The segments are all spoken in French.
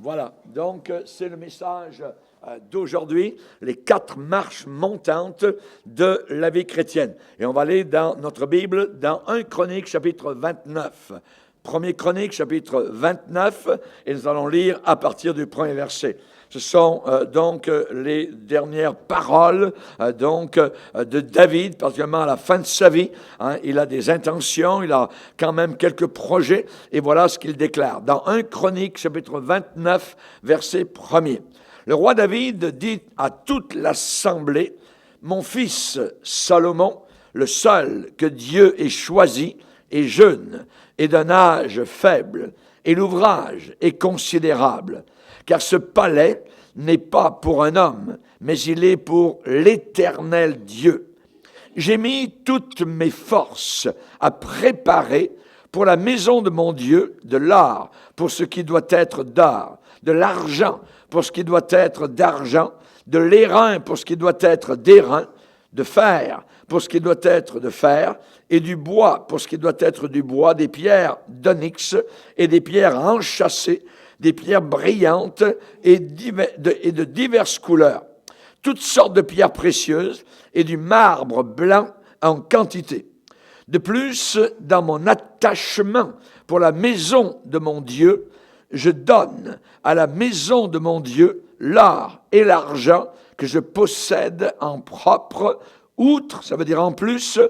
Voilà, donc c'est le message d'aujourd'hui, les 4 marches montantes de la vie chrétienne. Et on va aller dans notre Bible, dans 1 Chronique, chapitre 29. 1er Chronique, chapitre 29, et nous allons lire à partir du premier verset. Ce sont donc les dernières paroles de David, particulièrement à la fin de sa vie. Il a des intentions, il a quand même quelques projets, et voilà ce qu'il déclare. Dans 1 Chronique, chapitre 29, verset 1er. Le roi David dit à toute l'assemblée, « Mon fils Salomon, le seul que Dieu ait choisi, est jeune et d'un âge faible, et l'ouvrage est considérable. Car ce palais n'est pas pour un homme, mais il est pour l'Éternel Dieu. J'ai mis toutes mes forces à préparer pour la maison de mon Dieu de l'or pour ce qui doit être d'or, de l'argent pour ce qui doit être d'argent, de l'airain pour ce qui doit être d'airain, de fer pour ce qui doit être de fer, et du bois pour ce qui doit être du bois, des pierres d'onyx et des pierres enchâssées, des pierres brillantes et de diverses couleurs, toutes sortes de pierres précieuses et du marbre blanc en quantité. De plus, dans mon attachement pour la maison de mon Dieu, je donne à la maison de mon Dieu l'or et l'argent que je possède en propre, outre, ça veut dire en plus,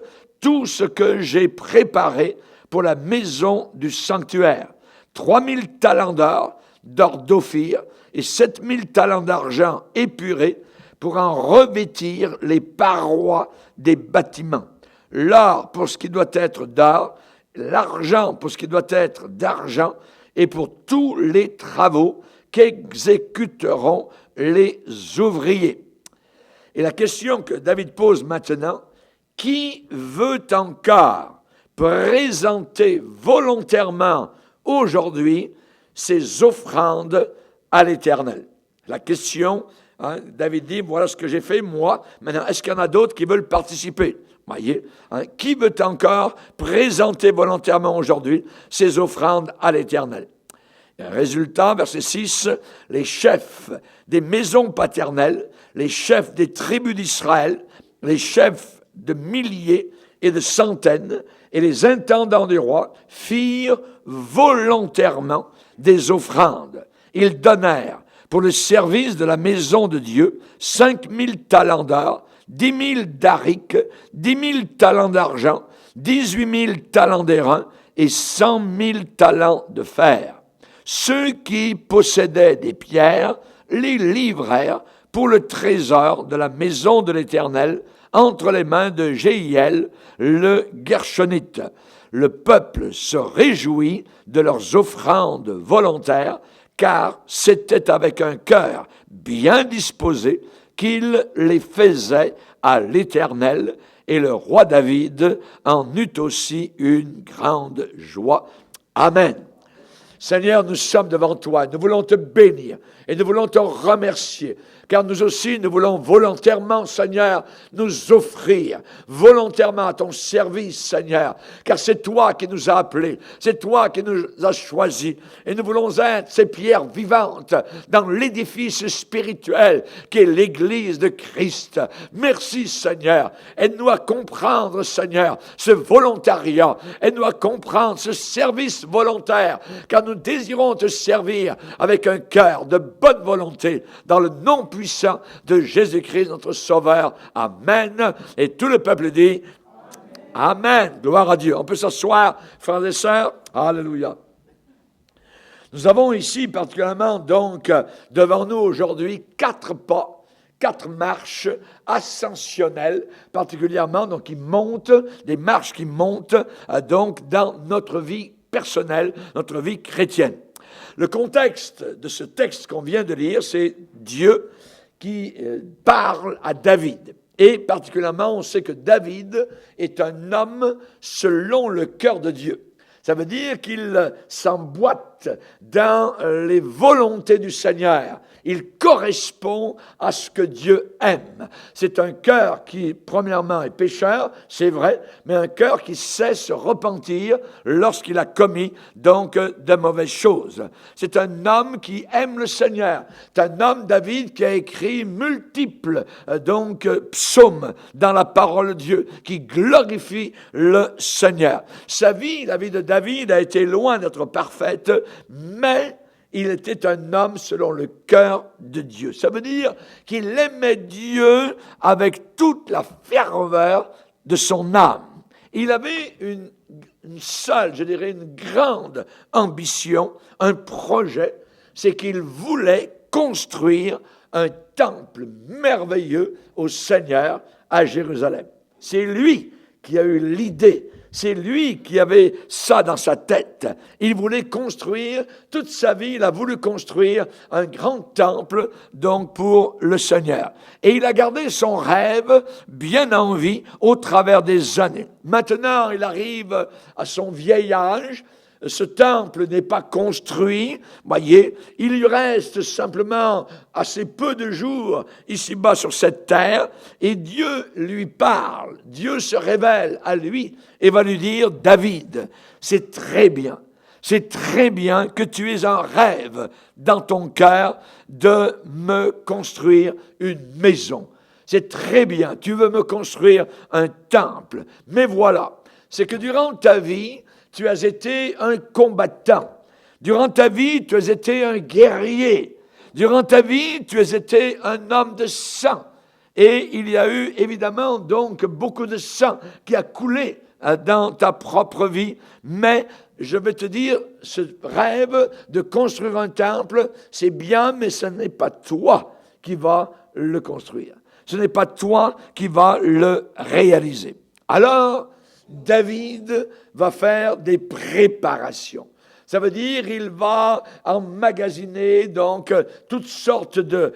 tout ce que j'ai préparé pour la maison du sanctuaire. 3000 talents d'or d'Ophir et 7000 talents d'argent épuré pour en revêtir les parois des bâtiments. L'or pour ce qui doit être d'or, l'argent pour ce qui doit être d'argent, et pour tous les travaux qu'exécuteront les ouvriers. Et la question que David pose maintenant, qui veut encore présenter volontairement aujourd'hui ses offrandes à l'Éternel? La question, David dit, voilà ce que j'ai fait, moi. Maintenant, est-ce qu'il y en a d'autres qui veulent participer? Voyez, qui veut encore présenter volontairement aujourd'hui ses offrandes à l'Éternel? Résultat, verset 6, les chefs des maisons paternelles, les chefs des tribus d'Israël, les chefs de milliers et de centaines, et les intendants du roi firent volontairement des offrandes. Ils donnèrent pour le service de la maison de Dieu 5000 talents d'or, 10 000 darics, 10 000 talents d'argent, 18 000 talents d'airain et 100 000 talents de fer. Ceux qui possédaient des pierres les livrèrent pour le trésor de la maison de l'Éternel entre les mains de Jéhiel, le Gershonite. Le peuple se réjouit de leurs offrandes volontaires, car c'était avec un cœur bien disposé qu'il les faisait à l'Éternel, et le roi David en eut aussi une grande joie. Amen. Seigneur, nous sommes devant toi, nous voulons te bénir et nous voulons te remercier, car nous aussi, nous voulons volontairement, Seigneur, nous offrir volontairement à ton service, Seigneur, car c'est toi qui nous as appelés, c'est toi qui nous as choisis, et nous voulons être ces pierres vivantes dans l'édifice spirituel qui est l'Église de Christ. Merci, Seigneur. Aide-nous à comprendre, Seigneur, ce volontariat, aide-nous à comprendre ce service volontaire, car nous désirons te servir avec un cœur de bonne volonté, dans le nom puissant de Jésus-Christ, notre Sauveur. Amen. Et tout le peuple dit Amen. Gloire à Dieu. On peut s'asseoir, frères et sœurs. Alléluia. Nous avons ici particulièrement donc devant nous aujourd'hui 4 pas, 4 marches ascensionnelles, particulièrement donc qui montent, des marches qui montent donc dans notre vie personnelle, notre vie chrétienne. Le contexte de ce texte qu'on vient de lire, c'est Dieu qui parle à David. Et particulièrement, on sait que David est un homme selon le cœur de Dieu. Ça veut dire qu'il s'emboîte acte dans les volontés du Seigneur. Il correspond à ce que Dieu aime. C'est un cœur qui, premièrement, est pécheur, c'est vrai, mais un cœur qui sait se repentir lorsqu'il a commis donc de mauvaises choses. C'est un homme qui aime le Seigneur. C'est un homme, David, qui a écrit multiples psaumes dans la parole de Dieu, qui glorifie le Seigneur. Sa vie, la vie de David, a été loin d'être parfaite, mais il était un homme selon le cœur de Dieu. Ça veut dire qu'il aimait Dieu avec toute la ferveur de son âme. Il avait une seule, je dirais, une grande ambition, un projet, c'est qu'il voulait construire un temple merveilleux au Seigneur à Jérusalem. C'est lui qui a eu l'idée. C'est lui qui avait ça dans sa tête. Il voulait construire, toute sa vie, il a voulu construire un grand temple, donc pour le Seigneur. Et il a gardé son rêve bien en vie au travers des années. Maintenant, il arrive à son vieil âge. Ce temple n'est pas construit, voyez, il lui reste simplement assez peu de jours ici-bas sur cette terre, et Dieu lui parle, Dieu se révèle à lui et va lui dire, David, c'est très bien que tu aies un rêve dans ton cœur de me construire une maison. C'est très bien, tu veux me construire un temple, mais voilà, c'est que durant ta vie, tu as été un combattant. Durant ta vie, tu as été un guerrier. Durant ta vie, tu as été un homme de sang. Et il y a eu évidemment donc beaucoup de sang qui a coulé dans ta propre vie. Mais je vais te dire, ce rêve de construire un temple, c'est bien, mais ce n'est pas toi qui vas le construire. Ce n'est pas toi qui vas le réaliser. Alors, David va faire des préparations. Ça veut dire il va emmagasiner donc toutes sortes de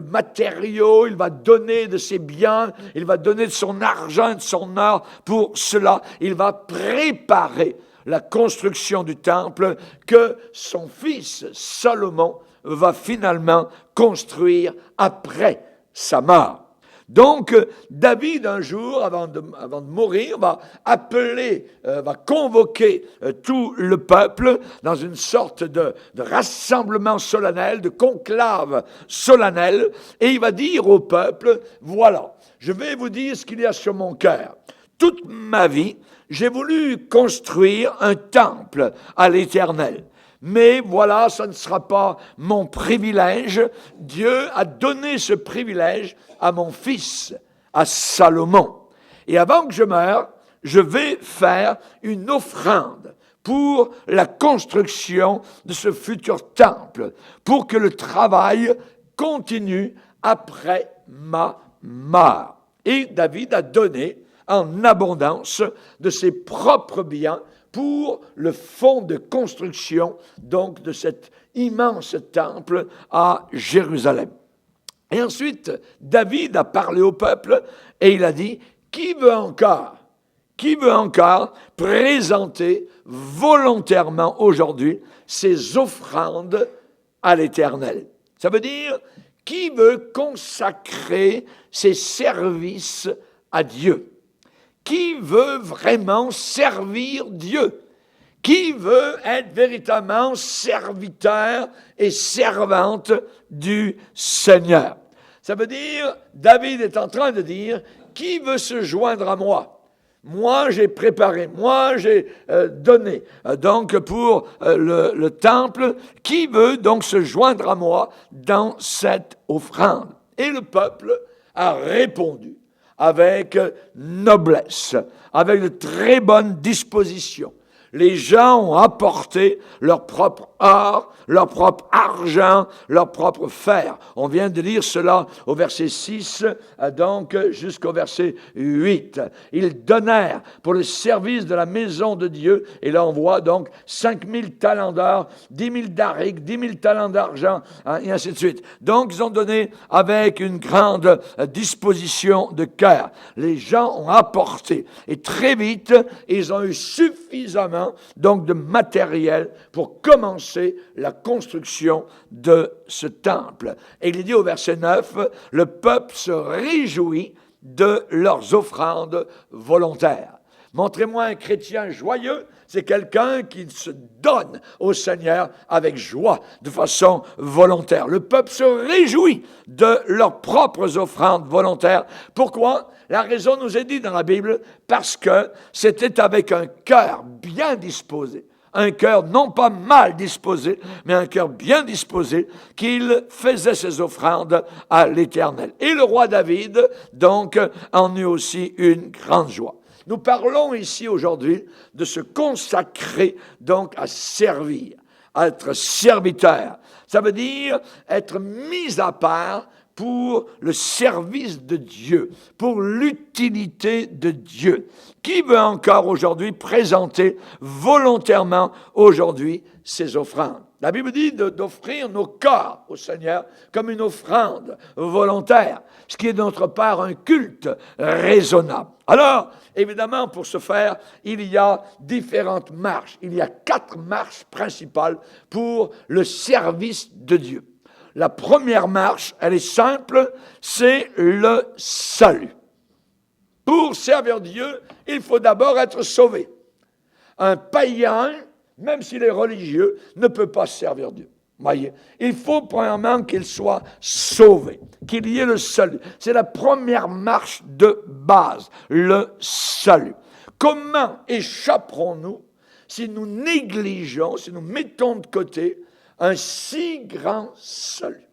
matériaux, il va donner de ses biens, il va donner de son argent et de son or pour cela. Il va préparer la construction du temple que son fils Salomon va finalement construire après sa mort. Donc, David, un jour, avant de mourir, va convoquer tout le peuple dans une sorte de rassemblement solennel, de conclave solennel, et il va dire au peuple, voilà, je vais vous dire ce qu'il y a sur mon cœur. Toute ma vie, j'ai voulu construire un temple à l'Éternel. Mais voilà, ça ne sera pas mon privilège. Dieu a donné ce privilège à mon fils, à Salomon. Et avant que je meure, je vais faire une offrande pour la construction de ce futur temple, pour que le travail continue après ma mort. Et David a donné en abondance de ses propres biens pour le fonds de construction, donc, de cet immense temple à Jérusalem. Et ensuite, David a parlé au peuple et il a dit, qui veut encore présenter volontairement aujourd'hui ses offrandes à l'Éternel? Ça veut dire, qui veut consacrer ses services à Dieu? Qui veut vraiment servir Dieu? Qui veut être véritablement serviteur et servante du Seigneur? Ça veut dire, David est en train de dire, qui veut se joindre à moi? Moi, j'ai préparé, moi, j'ai donné. Donc, pour le temple, qui veut donc se joindre à moi dans cette offrande? Et le peuple a répondu avec noblesse, avec de très bonnes dispositions. Les gens ont apporté leur propre or, leur propre argent, leur propre fer. On vient de lire cela au verset 6, donc jusqu'au verset 8. Ils donnèrent pour le service de la maison de Dieu, et là on voit donc 5000 talents d'or, 10 000 darics, 10 000 talents d'argent, et ainsi de suite. Donc ils ont donné avec une grande disposition de cœur. Les gens ont apporté, et très vite, ils ont eu suffisamment suffisamment donc de matériel pour commencer la construction de ce temple. Et il est dit au verset 9, le peuple se réjouit de leurs offrandes volontaires. Montrez-moi un chrétien joyeux, c'est quelqu'un qui se donne au Seigneur avec joie, de façon volontaire. Le peuple se réjouit de leurs propres offrandes volontaires. Pourquoi? La raison nous est dite dans la Bible, parce que c'était avec un cœur bien disposé, un cœur non pas mal disposé, mais un cœur bien disposé, qu'il faisait ses offrandes à l'Éternel. Et le roi David, donc, en eut aussi une grande joie. Nous parlons ici aujourd'hui de se consacrer donc à servir, à être serviteur. Ça veut dire être mis à part pour le service de Dieu, pour l'utilité de Dieu. Qui veut encore aujourd'hui présenter volontairement aujourd'hui ses offrandes? La Bible dit d'offrir nos corps au Seigneur comme une offrande volontaire, ce qui est de notre part un culte raisonnable. Alors, évidemment, pour ce faire, il y a différentes marches. Il y a 4 marches principales pour le service de Dieu. La première marche, elle est simple, c'est le salut. Pour servir Dieu, il faut d'abord être sauvé. Un païen, même s'il est religieux, ne peut pas servir Dieu. Voyez, il faut premièrement qu'il soit sauvé, qu'il y ait le salut. C'est la première marche de base, le salut. Comment échapperons-nous si nous négligeons, si nous mettons de côté un si grand salut?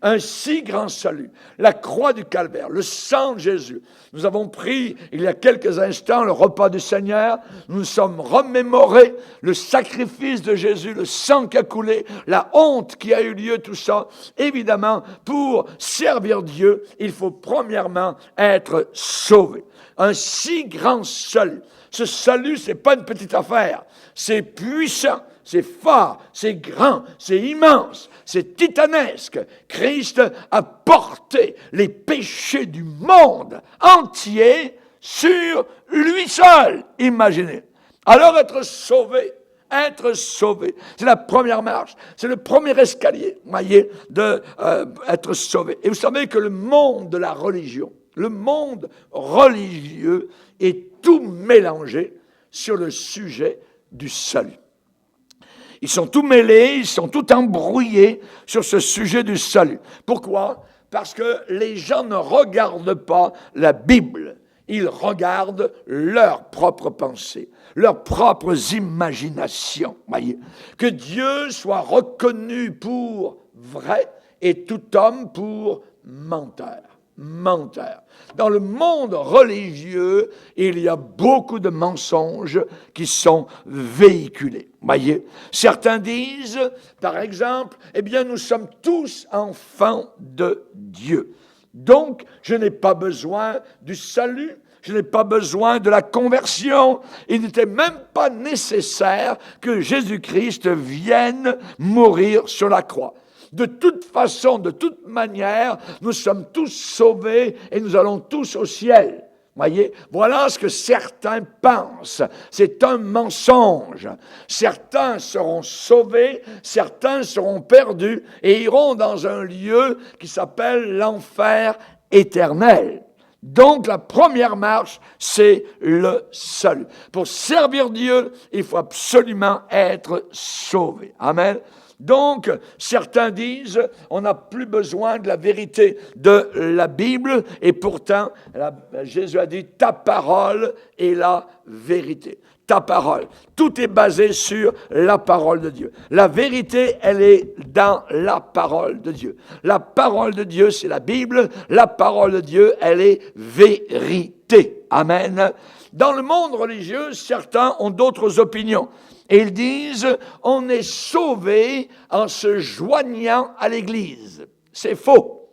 Un si grand salut. La croix du Calvaire, le sang de Jésus. Nous avons pris, il y a quelques instants, le repas du Seigneur. Nous nous sommes remémorés le sacrifice de Jésus, le sang qui a coulé, la honte qui a eu lieu, tout ça. Évidemment, pour servir Dieu, il faut premièrement être sauvé. Un si grand salut. Ce salut, c'est pas une petite affaire. C'est puissant. C'est fort, c'est grand, c'est immense, c'est titanesque. Christ a porté les péchés du monde entier sur lui seul. Imaginez. Alors être sauvé, c'est la première marche, c'est le premier escalier, voyez, d'être sauvé. Et vous savez que le monde de la religion, le monde religieux est tout mélangé sur le sujet du salut. Ils sont tout mêlés, ils sont tout embrouillés sur ce sujet du salut. Pourquoi? Parce que les gens ne regardent pas la Bible. Ils regardent leurs propres pensées, leurs propres imaginations. Voyez, que Dieu soit reconnu pour vrai et tout homme pour menteur. Menteur. Dans le monde religieux, il y a beaucoup de mensonges qui sont véhiculés. Voyez, certains disent, par exemple, eh bien, nous sommes tous enfants de Dieu. Donc, je n'ai pas besoin du salut, je n'ai pas besoin de la conversion. Il n'était même pas nécessaire que Jésus-Christ vienne mourir sur la croix. De toute façon, de toute manière, nous sommes tous sauvés et nous allons tous au ciel. Voyez, voilà ce que certains pensent. C'est un mensonge. Certains seront sauvés, certains seront perdus et iront dans un lieu qui s'appelle l'enfer éternel. Donc, la première marche, c'est le salut. Pour servir Dieu, il faut absolument être sauvé. Amen. Donc, certains disent, on n'a plus besoin de la vérité de la Bible, et pourtant, Jésus a dit, ta parole est la vérité. Ta parole. Tout est basé sur la parole de Dieu. La vérité, elle est dans la parole de Dieu. La parole de Dieu, c'est la Bible. La parole de Dieu, elle est vérité. Amen. Dans le monde religieux, certains ont d'autres opinions. Et ils disent, on est sauvé en se joignant à l'Église. C'est faux.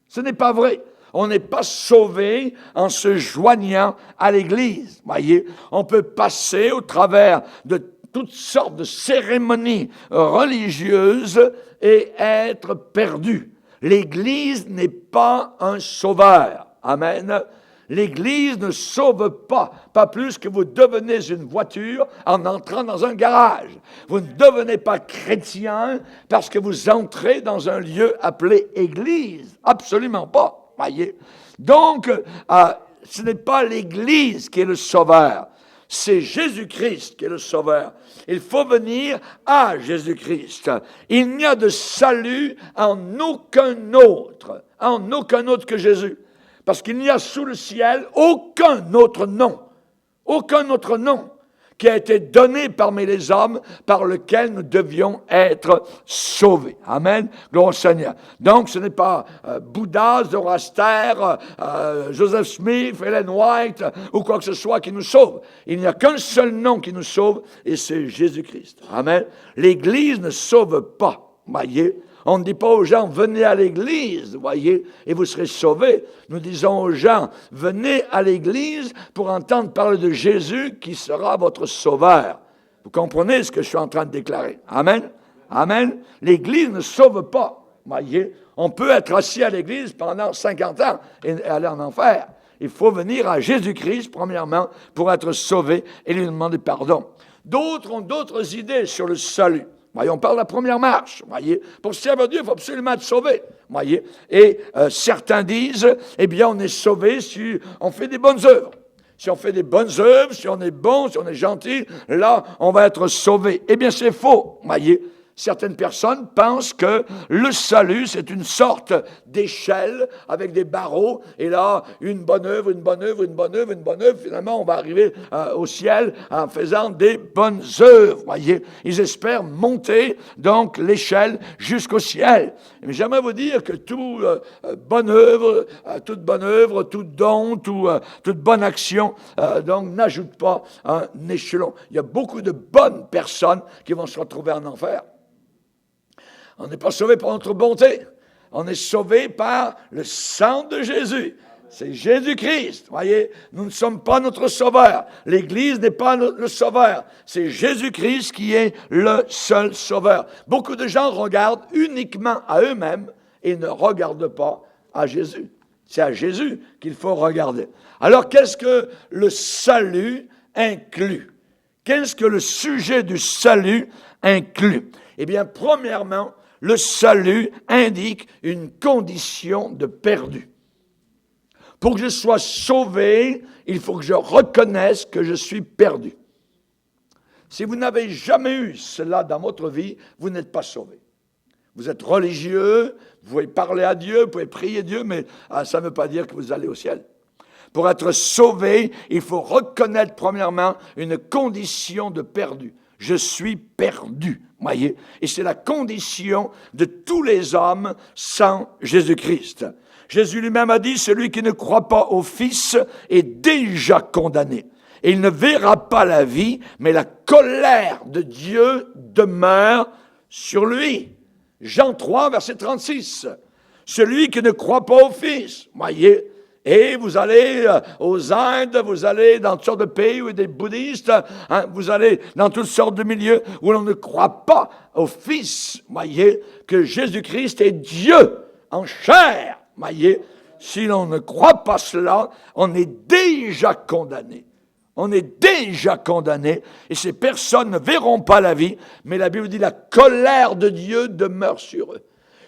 Ce n'est pas vrai. On n'est pas sauvé en se joignant à l'Église. Voyez, on peut passer au travers de toutes sortes de cérémonies religieuses et être perdu. L'Église n'est pas un sauveur. Amen. L'Église ne sauve pas plus que vous devenez une voiture en entrant dans un garage. Vous ne devenez pas chrétien parce que vous entrez dans un lieu appelé Église. Absolument pas, voyez. Donc, ce n'est pas l'Église qui est le sauveur. C'est Jésus-Christ qui est le sauveur. Il faut venir à Jésus-Christ. Il n'y a de salut en aucun autre que Jésus. Parce qu'il n'y a sous le ciel aucun autre nom qui a été donné parmi les hommes par lequel nous devions être sauvés. Amen. Gloire au Seigneur. Donc, ce n'est pas Bouddha, Zoroaster, Joseph Smith, Ellen White ou quoi que ce soit qui nous sauve. Il n'y a qu'un seul nom qui nous sauve et c'est Jésus-Christ. Amen. L'Église ne sauve pas. Voyez. On ne dit pas aux gens, venez à l'Église, voyez, et vous serez sauvés. Nous disons aux gens, venez à l'Église pour entendre parler de Jésus qui sera votre sauveur. Vous comprenez ce que je suis en train de déclarer? Amen? Amen? L'Église ne sauve pas, voyez. On peut être assis à l'Église pendant 50 ans et aller en enfer. Il faut venir à Jésus-Christ, premièrement, pour être sauvé et lui demander pardon. D'autres ont d'autres idées sur le salut. Voyez, on parle de la première marche, voyez. Pour servir Dieu, il faut absolument être sauvé, voyez. Et certains disent, eh bien, on est sauvé si on fait des bonnes œuvres. Si on fait des bonnes œuvres, si on est bon, si on est gentil, là, on va être sauvé. Eh bien, c'est faux, voyez. Certaines personnes pensent que le salut, c'est une sorte d'échelle avec des barreaux. Et là, une bonne œuvre, une bonne œuvre, une bonne œuvre, une bonne œuvre. Finalement, on va arriver au ciel en faisant des bonnes œuvres. Voyez, ils espèrent monter donc l'échelle jusqu'au ciel. Mais j'aimerais vous dire que toute bonne œuvre, tout don, toute bonne action, donc n'ajoute pas un échelon. Il y a beaucoup de bonnes personnes qui vont se retrouver en enfer. On n'est pas sauvé par notre bonté. On est sauvé par le sang de Jésus. C'est Jésus-Christ. Voyez, nous ne sommes pas notre sauveur. L'Église n'est pas le sauveur. C'est Jésus-Christ qui est le seul sauveur. Beaucoup de gens regardent uniquement à eux-mêmes et ne regardent pas à Jésus. C'est à Jésus qu'il faut regarder. Alors, qu'est-ce que le salut inclut? Qu'est-ce que le sujet du salut inclut? Eh bien, premièrement, le salut indique une condition de perdu. Pour que je sois sauvé, il faut que je reconnaisse que je suis perdu. Si vous n'avez jamais eu cela dans votre vie, vous n'êtes pas sauvé. Vous êtes religieux, vous pouvez parler à Dieu, vous pouvez prier Dieu, mais ça ne veut pas dire que vous allez au ciel. Pour être sauvé, il faut reconnaître premièrement une condition de perdu. Je suis perdu, voyez. Et c'est la condition de tous les hommes sans Jésus-Christ. Jésus lui-même a dit, celui qui ne croit pas au Fils est déjà condamné. Et il ne verra pas la vie, mais la colère de Dieu demeure sur lui. Jean 3, verset 36. Celui qui ne croit pas au Fils, voyez. Et vous allez aux Indes, vous allez dans toutes sortes de pays où il y a des bouddhistes, vous allez dans toutes sortes de milieux où l'on ne croit pas au Fils, voyez, que Jésus-Christ est Dieu en chair, voyez. Si l'on ne croit pas cela, on est déjà condamné. On est déjà condamné et ces personnes ne verront pas la vie, mais la Bible dit la colère de Dieu demeure sur eux.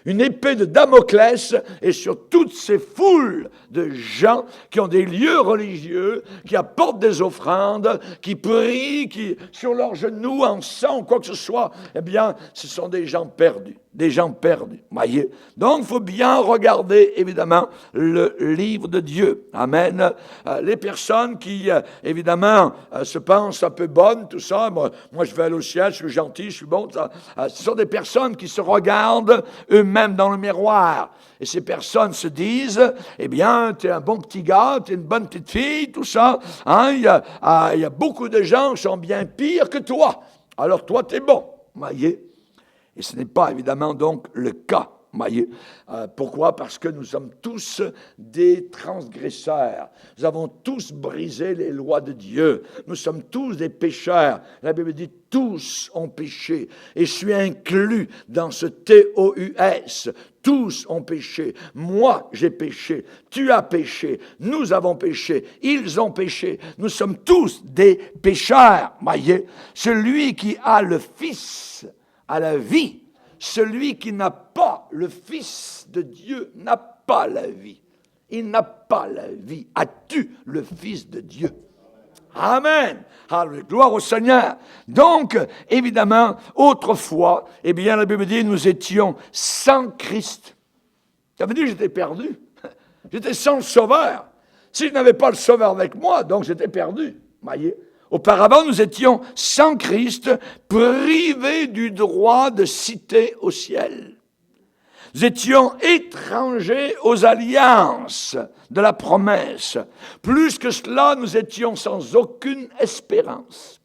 Une épée de Damoclès est sur toutes ces foules de gens qui ont des lieux religieux, qui apportent des offrandes, qui prient, qui sur leurs genoux, en sang ou quoi que ce soit. Eh bien, ce sont des gens perdus. Des gens perdus, voyez. Donc, il faut bien regarder, évidemment, le livre de Dieu. Amen. Les personnes qui, évidemment, se pensent un peu bonnes, tout ça, moi, je vais aller au ciel, je suis gentil, je suis bon, ça, ce sont des personnes qui se regardent eux-mêmes dans le miroir. Et ces personnes se disent, eh bien, tu es un bon petit gars, tu es une bonne petite fille, tout ça. Hein, il y a beaucoup de gens qui sont bien pires que toi. Alors, toi, tu es bon, voyez. Et ce n'est pas évidemment donc le cas, Voyez? Pourquoi? Parce que nous sommes tous des transgresseurs. Nous avons tous brisé les lois de Dieu. Nous sommes tous des pécheurs. La Bible dit tous ont péché. Et je suis inclus dans ce TOUS. Tous ont péché. Moi, j'ai péché. Tu as péché. Nous avons péché. Ils ont péché. Nous sommes tous des pécheurs. Voyez? Celui qui a le Fils a la vie. Celui qui n'a pas le Fils de Dieu n'a pas la vie. Il n'a pas la vie. As-tu le Fils de Dieu? Amen. Alléluia. Gloire au Seigneur. Donc, évidemment, autrefois, eh bien, la Bible dit, nous étions sans Christ. Ça veut dire que j'étais perdu. J'étais sans le Sauveur. Si je n'avais pas le Sauveur avec moi, donc j'étais perdu. Voyez? Auparavant, nous étions sans Christ, privés du droit de citer au ciel. Nous étions étrangers aux alliances de la promesse. Plus que cela, nous étions sans aucune espérance.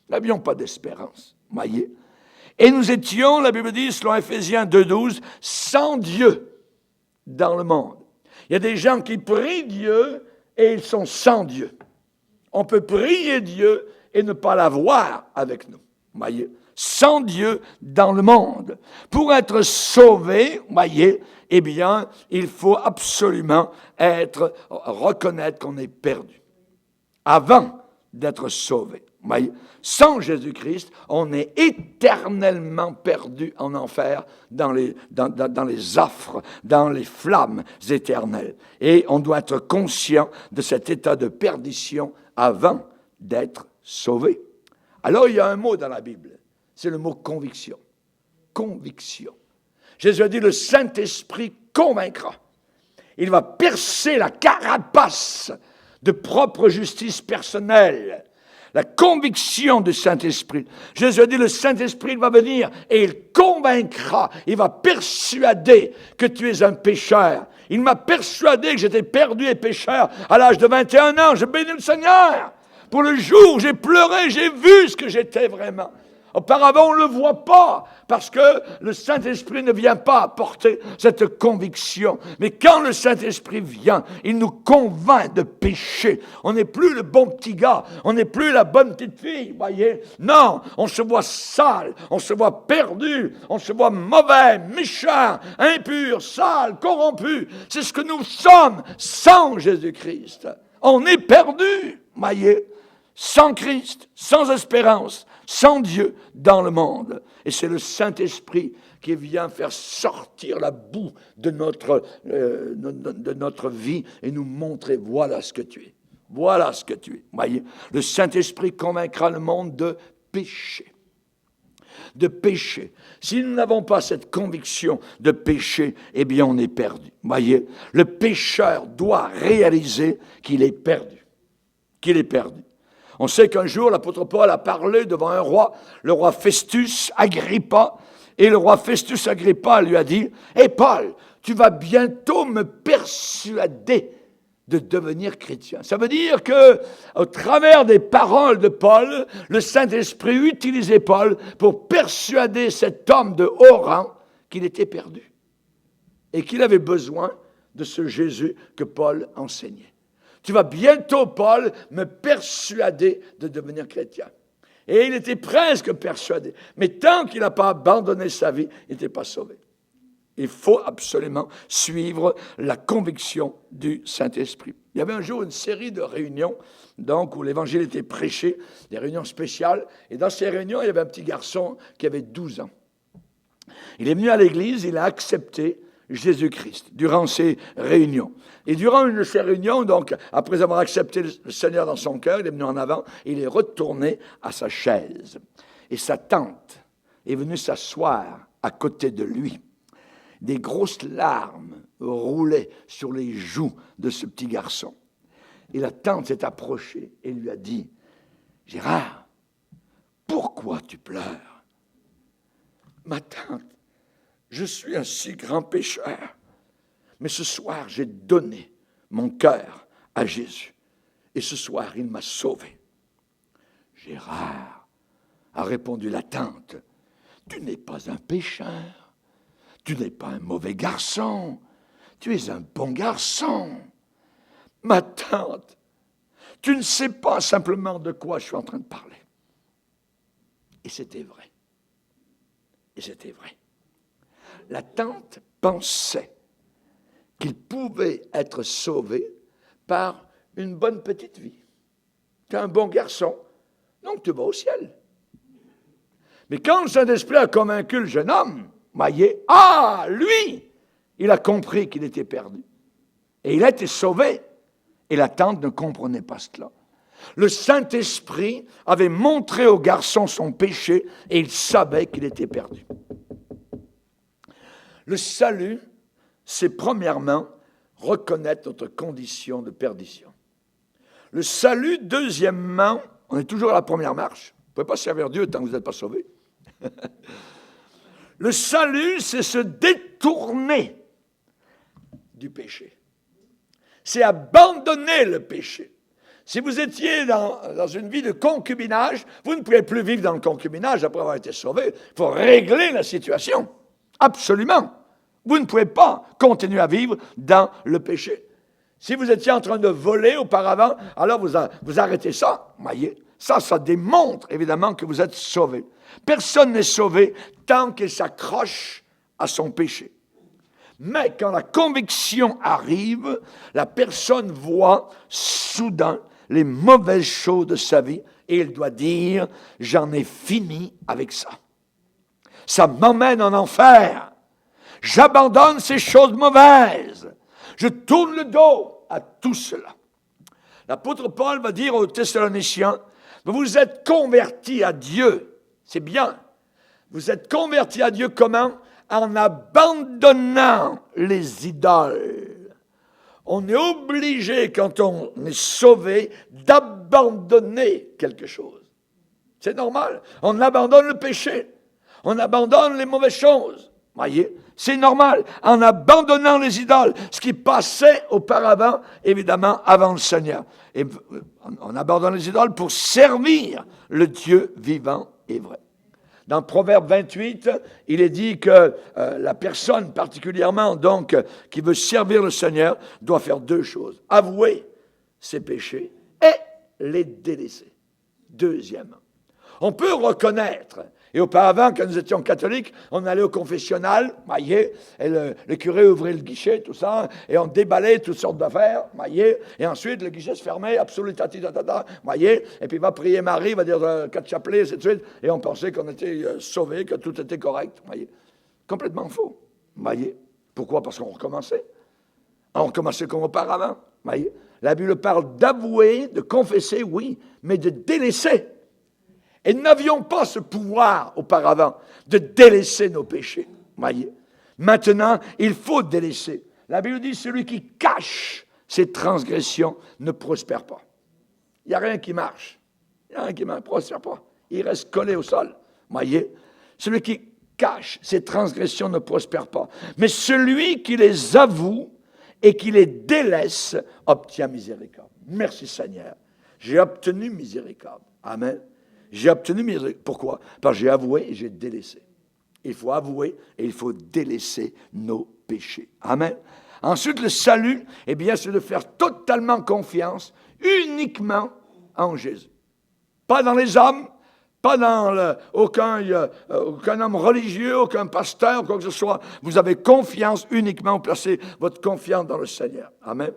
Nous n'avions pas d'espérance, voyez. Et nous étions, la Bible dit, selon Éphésiens 2,12, sans Dieu dans le monde. Il y a des gens qui prient Dieu et ils sont sans Dieu. On peut prier Dieu et ne pas l'avoir avec nous. Voyez, sans Dieu dans le monde. Pour être sauvé, voyez, eh bien, il faut absolument reconnaître qu'on est perdu. Avant d'être sauvé. Voyez, sans Jésus-Christ, on est éternellement perdu en enfer, dans les affres, dans les flammes éternelles. Et on doit être conscient de cet état de perdition avant d'être sauvé. Alors, il y a un mot dans la Bible, c'est le mot conviction. Conviction. Jésus a dit, le Saint-Esprit convaincra. Il va percer la carapace de propre justice personnelle. La conviction du Saint-Esprit. Jésus a dit, le Saint-Esprit va venir et il convaincra, il va persuader que tu es un pécheur. Il m'a persuadé que j'étais perdu et pécheur à l'âge de 21 ans. Je bénis le Seigneur. Pour le jour où j'ai pleuré, j'ai vu ce que j'étais vraiment. Auparavant, on ne le voit pas, parce que le Saint-Esprit ne vient pas apporter cette conviction. Mais quand le Saint-Esprit vient, il nous convainc de péché. On n'est plus le bon petit gars, on n'est plus la bonne petite fille, voyez. Non, on se voit sale, on se voit perdu, on se voit mauvais, méchant, impur, sale, corrompu. C'est ce que nous sommes sans Jésus-Christ. On est perdu, voyez, sans Christ, sans espérance, sans Dieu dans le monde. Et c'est le Saint-Esprit qui vient faire sortir la boue de notre vie et nous montrer, voilà ce que tu es. Voilà ce que tu es. Voyez, le Saint-Esprit convaincra le monde de péché. De péché. Si nous n'avons pas cette conviction de péché, eh bien on est perdu. Voyez, le pécheur doit réaliser qu'il est perdu. Qu'il est perdu. On sait qu'un jour, l'apôtre Paul a parlé devant un roi, le roi Festus Agrippa, et le roi Festus Agrippa lui a dit, « Hé Paul, tu vas bientôt me persuader de devenir chrétien. » Ça veut dire que, au travers des paroles de Paul, le Saint-Esprit utilisait Paul pour persuader cet homme de haut rang qu'il était perdu et qu'il avait besoin de ce Jésus que Paul enseignait. Tu vas bientôt, Paul, me persuader de devenir chrétien. Et il était presque persuadé. Mais tant qu'il n'a pas abandonné sa vie, il n'était pas sauvé. Il faut absolument suivre la conviction du Saint-Esprit. Il y avait un jour une série de réunions, donc, où l'évangile était prêché, des réunions spéciales. Et dans ces réunions, il y avait un petit garçon qui avait 12 ans. Il est venu à l'église, il a accepté Jésus-Christ durant ces réunions. Et durant une de ces réunions, donc, après avoir accepté le Seigneur dans son cœur, il est venu en avant, et il est retourné à sa chaise. Et sa tante est venue s'asseoir à côté de lui. Des grosses larmes roulaient sur les joues de ce petit garçon. Et la tante s'est approchée et lui a dit, « Gérard, pourquoi tu pleures? » « Ma tante, je suis un si grand pécheur, mais ce soir, j'ai donné mon cœur à Jésus. Et ce soir, il m'a sauvé. » « Gérard, a répondu la tante, tu n'es pas un pécheur. Tu n'es pas un mauvais garçon. Tu es un bon garçon. Ma tante, tu ne sais pas simplement de quoi je suis en train de parler. Et c'était vrai. Et c'était vrai. La tante pensait qu'il pouvait être sauvé par une bonne petite vie. Tu es un bon garçon, donc tu vas au ciel. Mais quand le Saint-Esprit a convaincu le jeune homme, voyez, lui, il a compris qu'il était perdu. Et il a été sauvé. Et la tante ne comprenait pas cela. Le Saint-Esprit avait montré au garçon son péché et il savait qu'il était perdu. Le salut, c'est premièrement reconnaître notre condition de perdition. Le salut, deuxièmement, on est toujours à la première marche. Vous ne pouvez pas servir Dieu tant que vous n'êtes pas sauvé. Le salut, c'est se détourner du péché. C'est abandonner le péché. Si vous étiez dans une vie de concubinage, vous ne pouvez plus vivre dans le concubinage après avoir été sauvé. Il faut régler la situation. Absolument. Vous ne pouvez pas continuer à vivre dans le péché. Si vous étiez en train de voler auparavant, alors vous arrêtez ça. Voyez, ça démontre évidemment que vous êtes sauvé. Personne n'est sauvé tant qu'il s'accroche à son péché. Mais quand la conviction arrive, la personne voit soudain les mauvaises choses de sa vie et il doit dire « j'en ai fini avec ça. Ça m'emmène en enfer. J'abandonne ces choses mauvaises. Je tourne le dos à tout cela. » L'apôtre Paul va dire aux Thessaloniciens « vous vous êtes convertis à Dieu. » C'est bien. Vous êtes convertis à Dieu comment ? En abandonnant les idoles. On est obligé, quand on est sauvé, d'abandonner quelque chose. C'est normal. On abandonne le péché. On abandonne les mauvaises choses. Voyez, c'est normal. En abandonnant les idoles, ce qui passait auparavant, évidemment, avant le Seigneur. Et on abandonne les idoles pour servir le Dieu vivant et vrai. Dans Proverbe 28, il est dit que la personne particulièrement, donc, qui veut servir le Seigneur, doit faire deux choses. Avouer ses péchés et les délaisser. Deuxièmement, on peut reconnaître, et auparavant, quand nous étions catholiques, on allait au confessionnal, voyez, et le curé ouvrait le guichet, tout ça, et on déballait toutes sortes d'affaires, voyez, et ensuite le guichet se fermait, absolutati, voyez, et puis il va prier Marie, il va dire quatre chapelets, et ainsi de suite, et on pensait qu'on était sauvés, que tout était correct, voyez. Complètement faux, voyez. Pourquoi? Parce qu'on recommençait. On recommençait comme auparavant, voyez. La Bible parle d'avouer, de confesser, oui, mais de délaisser. Et nous n'avions pas ce pouvoir auparavant de délaisser nos péchés. Voyez. Maintenant, il faut délaisser. La Bible dit, celui qui cache ses transgressions ne prospère pas. Il n'y a rien qui marche. Il n'y a rien qui ne prospère pas. Il reste collé au sol. Voyez. Celui qui cache ses transgressions ne prospère pas. Mais celui qui les avoue et qui les délaisse obtient miséricorde. Merci Seigneur. J'ai obtenu miséricorde. Amen. J'ai obtenu miséricorde. Pourquoi? Parce que j'ai avoué et j'ai délaissé. Il faut avouer et il faut délaisser nos péchés. Amen. Ensuite, le salut, eh bien, c'est de faire totalement confiance uniquement en Jésus. Pas dans les hommes, pas dans aucun homme religieux, aucun pasteur, quoi que ce soit. Vous avez confiance uniquement, placez votre confiance dans le Seigneur. Amen.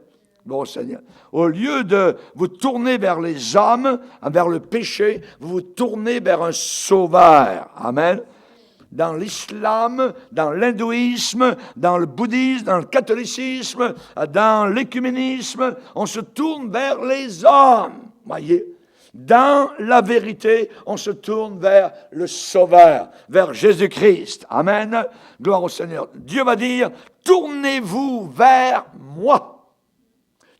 Bon Seigneur. Au lieu de vous tourner vers les hommes, vers le péché, vous vous tournez vers un sauveur. Amen. Dans l'islam, dans l'hindouisme, dans le bouddhisme, dans le catholicisme, dans l'écuménisme, on se tourne vers les hommes. Voyez. Dans la vérité, on se tourne vers le Sauveur, vers Jésus-Christ. Amen. Gloire au Seigneur. Dieu va dire, tournez-vous vers moi.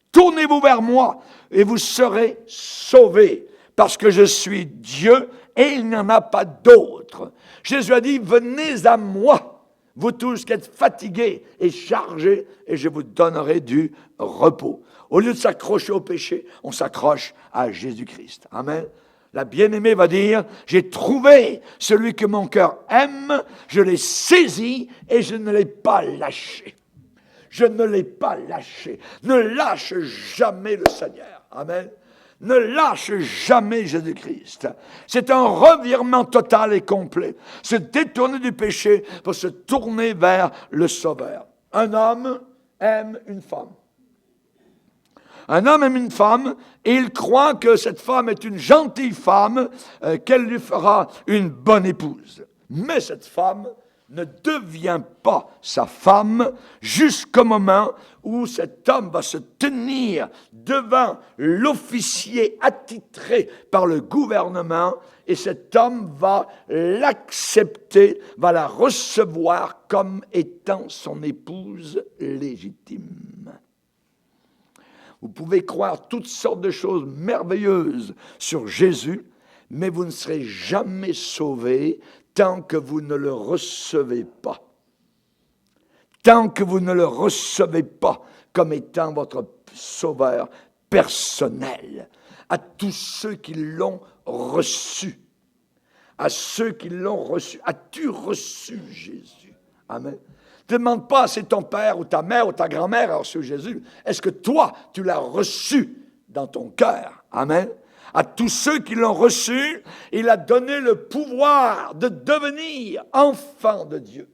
Tournez-vous vers moi et vous serez sauvés parce que je suis Dieu et il n'y en a pas d'autre. Jésus a dit, venez à moi, vous tous qui êtes fatigués et chargés et je vous donnerai du repos. Au lieu de s'accrocher au péché, on s'accroche à Jésus-Christ. Amen. La bien-aimée va dire, j'ai trouvé celui que mon cœur aime, je l'ai saisi et je ne l'ai pas lâché. Je ne l'ai pas lâché. Ne lâche jamais le Seigneur. Amen. Ne lâche jamais Jésus-Christ. C'est un revirement total et complet. Se détourner du péché pour se tourner vers le Sauveur. Un homme aime une femme. Un homme aime une femme et il croit que cette femme est une gentille femme, qu'elle lui fera une bonne épouse. Mais cette femme ne devient pas sa femme jusqu'au moment où cet homme va se tenir devant l'officier attitré par le gouvernement et cet homme va l'accepter, va la recevoir comme étant son épouse légitime. Vous pouvez croire toutes sortes de choses merveilleuses sur Jésus, mais vous ne serez jamais sauvés tant que vous ne le recevez pas. Tant que vous ne le recevez pas comme étant votre sauveur personnel. À tous ceux qui l'ont reçu. À ceux qui l'ont reçu. As-tu reçu Jésus? Amen. Ne demande pas si ton père ou ta mère ou ta grand-mère a reçu Jésus. Est-ce que toi, tu l'as reçu dans ton cœur? Amen. À tous ceux qui l'ont reçu, il a donné le pouvoir de devenir enfants de Dieu.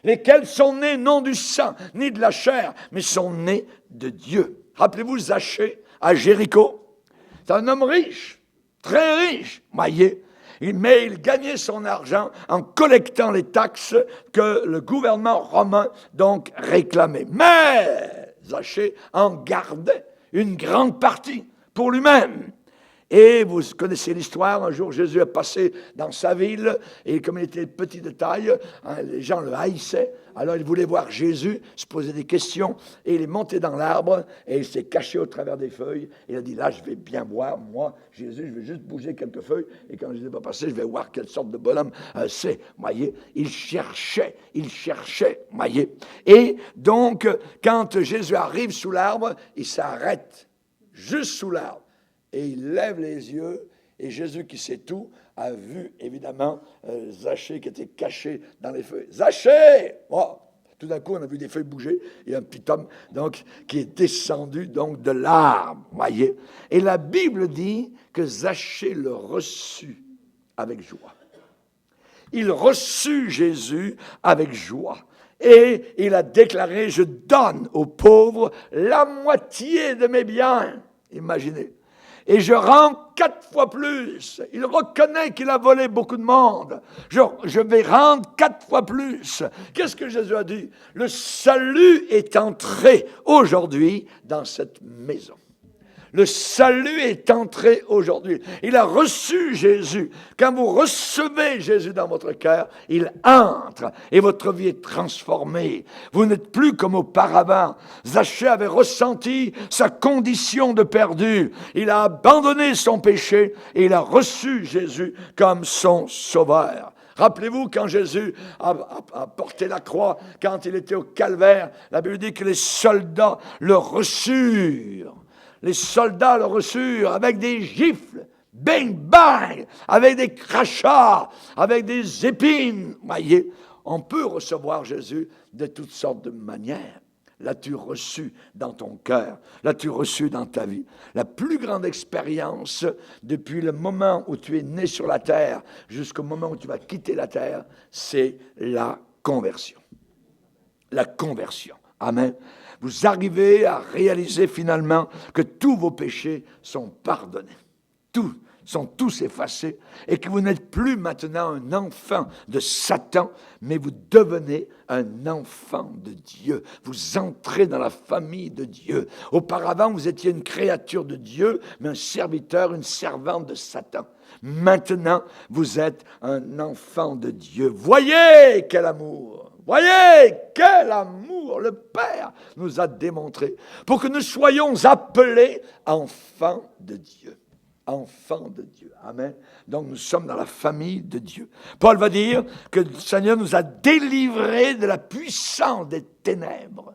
Lesquels sont nés non du sang, ni de la chair, mais sont nés de Dieu. Rappelez-vous Zachée à Jéricho. C'est un homme riche, très riche, voyez. Mais il gagnait son argent en collectant les taxes que le gouvernement romain donc réclamait. Mais Zachée en gardait une grande partie pour lui-même. Et vous connaissez l'histoire, un jour Jésus est passé dans sa ville, et comme il était petit de taille, les gens le haïssaient, alors il voulait voir Jésus, se poser des questions, et il est monté dans l'arbre, et il s'est caché au travers des feuilles, et il a dit, là je vais bien voir, moi, Jésus, je vais juste bouger quelques feuilles, et quand Jésus va passer, je vais voir quelle sorte de bonhomme c'est, voyez. Il cherchait, voyez. Et donc, quand Jésus arrive sous l'arbre, il s'arrête, juste sous l'arbre. Et il lève les yeux, et Jésus qui sait tout, a vu évidemment Zachée qui était caché dans les feuilles. Zachée! Oh, tout d'un coup, on a vu des feuilles bouger, et un petit homme donc, qui est descendu donc, de l'arbre, voyez. Et la Bible dit que Zachée le reçut avec joie. Il reçut Jésus avec joie. Et il a déclaré, je donne aux pauvres la moitié de mes biens. Imaginez. Et je rends 4 fois plus. Il reconnaît qu'il a volé beaucoup de monde. Je vais rendre 4 fois plus. Qu'est-ce que Jésus a dit? Le salut est entré aujourd'hui dans cette maison. Le salut est entré aujourd'hui. Il a reçu Jésus. Quand vous recevez Jésus dans votre cœur, il entre et votre vie est transformée. Vous n'êtes plus comme auparavant. Zachée avait ressenti sa condition de perdu. Il a abandonné son péché et il a reçu Jésus comme son sauveur. Rappelez-vous quand Jésus a porté la croix, quand il était au calvaire, la Bible dit que les soldats le reçurent. Les soldats le reçurent avec des gifles, bang, bang, avec des crachats, avec des épines. Voyez, on peut recevoir Jésus de toutes sortes de manières. L'as-tu reçu dans ton cœur? L'as-tu reçu dans ta vie? La plus grande expérience depuis le moment où tu es né sur la terre jusqu'au moment où tu vas quitter la terre, c'est la conversion. La conversion. Amen. Vous arrivez à réaliser finalement que tous vos péchés sont pardonnés. Sont tous effacés et que vous n'êtes plus maintenant un enfant de Satan, mais vous devenez un enfant de Dieu. Vous entrez dans la famille de Dieu. Auparavant, vous étiez une créature de Dieu, mais un serviteur, une servante de Satan. Maintenant, vous êtes un enfant de Dieu. Voyez quel amour! Voyez quel amour le Père nous a démontré pour que nous soyons appelés enfants de Dieu. Enfants de Dieu. Amen. Donc nous sommes dans la famille de Dieu. Paul va dire que le Seigneur nous a délivrés de la puissance des ténèbres.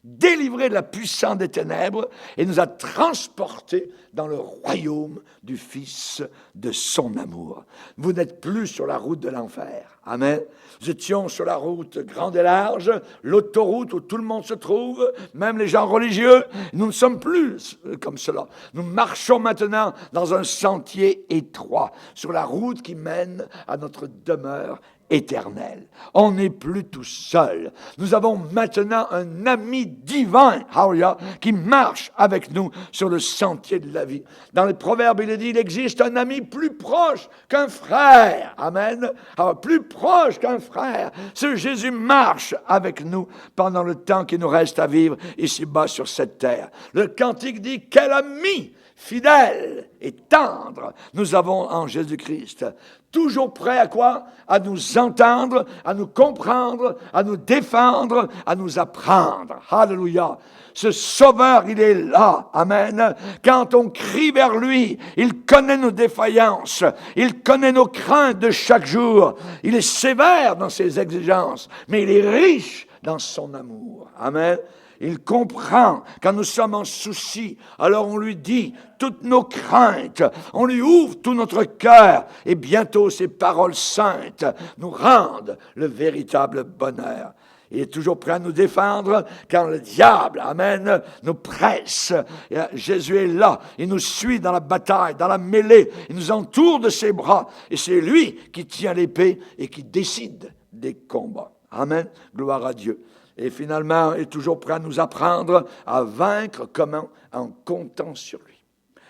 délivrés de la puissance des ténèbres et nous a transportés dans le royaume du Fils de son amour. Vous n'êtes plus sur la route de l'enfer. Amen. Nous étions sur la route grande et large, l'autoroute où tout le monde se trouve, même les gens religieux. Nous ne sommes plus comme cela. Nous marchons maintenant dans un sentier étroit, sur la route qui mène à notre demeure éternelle. On n'est plus tout seul. Nous avons maintenant un ami divin, hallelujah, qui marche avec nous sur le sentier de la vie. Dans les Proverbes, il est dit, il existe un ami plus proche qu'un frère. Amen. Alors, plus proche qu'un frère. Ce Jésus marche avec nous pendant le temps qui nous reste à vivre ici-bas sur cette terre. Le cantique dit, quel ami fidèle et tendre nous avons en Jésus-Christ. Toujours prêt à quoi? À nous entendre, à nous comprendre, à nous défendre, à nous apprendre. Alléluia. Ce Sauveur, il est là. Amen. Quand on crie vers lui, il connaît nos défaillances. Il connaît nos craintes de chaque jour. Il est sévère dans ses exigences, mais il est riche dans son amour. Amen. Il comprend quand nous sommes en souci. Alors on lui dit toutes nos craintes. On lui ouvre tout notre cœur. Et bientôt ces paroles saintes nous rendent le véritable bonheur. Il est toujours prêt à nous défendre quand le diable, amen, nous presse. Et Jésus est là. Il nous suit dans la bataille, dans la mêlée. Il nous entoure de ses bras. Et c'est lui qui tient l'épée et qui décide des combats. Amen. Gloire à Dieu. Et finalement, il est toujours prêt à nous apprendre à vaincre comment? En comptant sur lui.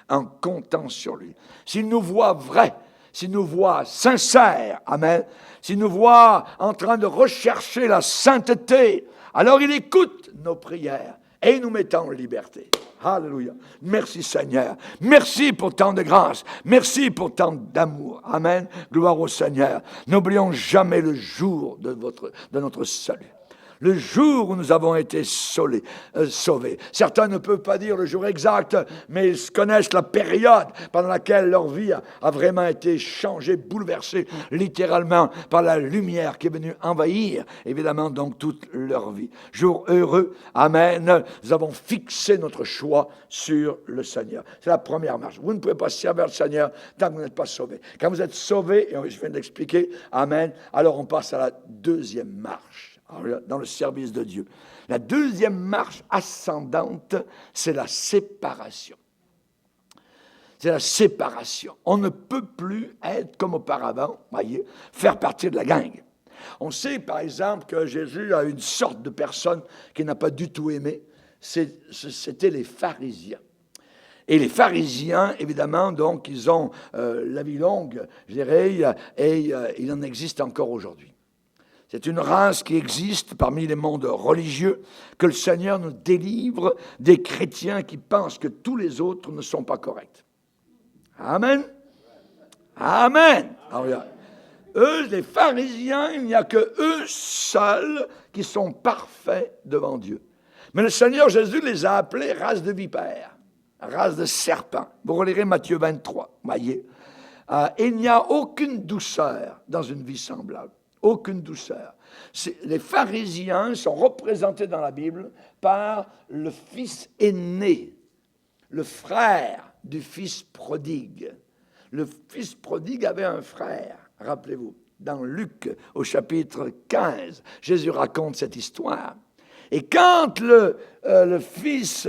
En comptant sur lui. S'il nous voit vrai, s'il nous voit sincère, amen, s'il nous voit en train de rechercher la sainteté, alors il écoute nos prières et il nous met en liberté. Alléluia. Merci Seigneur. Merci pour tant de grâce. Merci pour tant d'amour. Amen. Gloire au Seigneur. N'oublions jamais le jour de notre salut. Le jour où nous avons été sauvés. Certains ne peuvent pas dire le jour exact, mais ils connaissent la période pendant laquelle leur vie a vraiment été changée, bouleversée, littéralement par la lumière qui est venue envahir, évidemment, donc toute leur vie. Jour heureux, amen, nous avons fixé notre choix sur le Seigneur. C'est la première marche. Vous ne pouvez pas servir le Seigneur tant que vous n'êtes pas sauvé. Quand vous êtes sauvé, et je viens de l'expliquer, amen, alors on passe à la deuxième marche. Dans le service de Dieu. La deuxième marche ascendante, c'est la séparation. C'est la séparation. On ne peut plus être comme auparavant, voyez, faire partie de la gang. On sait, par exemple, que Jésus a une sorte de personne qu'il n'a pas du tout aimée. C'était les pharisiens. Et les pharisiens, évidemment, donc, ils ont la vie longue, je dirais, et il en existe encore aujourd'hui. C'est une race qui existe parmi les mondes religieux, que le Seigneur nous délivre des chrétiens qui pensent que tous les autres ne sont pas corrects. Amen. Amen. Alors, eux, les pharisiens, il n'y a que eux seuls qui sont parfaits devant Dieu. Mais le Seigneur Jésus les a appelés race de vipères, race de serpents. Vous relirez Matthieu 23, voyez. Il n'y a aucune douceur dans une vie semblable. Aucune douceur. Les pharisiens sont représentés dans la Bible par le fils aîné, le frère du fils prodigue. Le fils prodigue avait un frère, rappelez-vous. Dans Luc, au chapitre 15, Jésus raconte cette histoire. Et quand le fils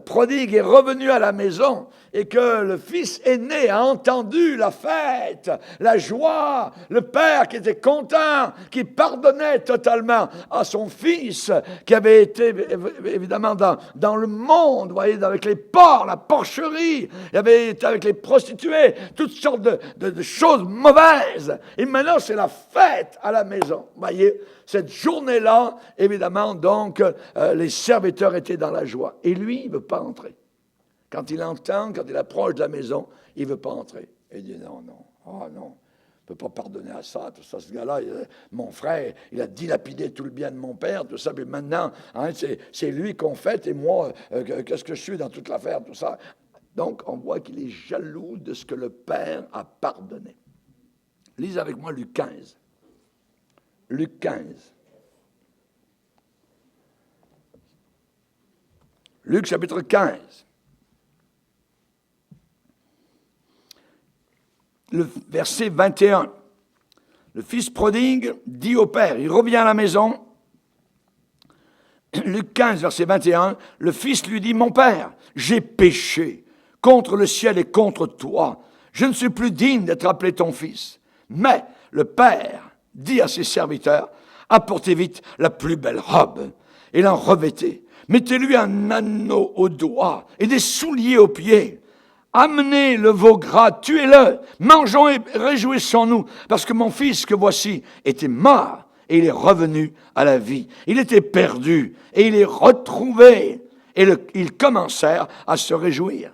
prodigue est revenu à la maison et que le fils aîné a entendu la fête, la joie, le père qui était content, qui pardonnait totalement à son fils qui avait été évidemment dans le monde, vous voyez, avec les porcs, la porcherie, il avait été avec les prostituées, toutes sortes de choses mauvaises. Et maintenant, c'est la fête à la maison, vous voyez. Cette journée-là, évidemment, donc, les serviteurs étaient dans la joie. Et lui, il ne veut pas entrer. Quand il entend, quand il approche de la maison, il ne veut pas entrer. Et il dit non, oh non, on ne peut pas pardonner à ça, tout ça, ce gars-là, mon frère, il a dilapidé tout le bien de mon père, tout ça, mais maintenant, hein, c'est lui qu'on fête, et moi, qu'est-ce que je suis dans toute l'affaire, tout ça. Donc, on voit qu'il est jaloux de ce que le père a pardonné. Lisez avec moi Luc 15. Luc 15. Luc chapitre 15. Le verset 21. Le fils prodigue dit au père, il revient à la maison. Luc 15, verset 21, le fils lui dit, mon père, j'ai péché contre le ciel et contre toi. Je ne suis plus digne d'être appelé ton fils. Mais le père dit à ses serviteurs, apportez vite la plus belle robe et l'en revêtez. Mettez-lui un anneau au doigt et des souliers aux pieds. Amenez le veau gras, tuez-le, mangeons et réjouissons-nous, parce que mon fils que voici était mort et il est revenu à la vie. Il était perdu et il est retrouvé. Et ils commencèrent à se réjouir.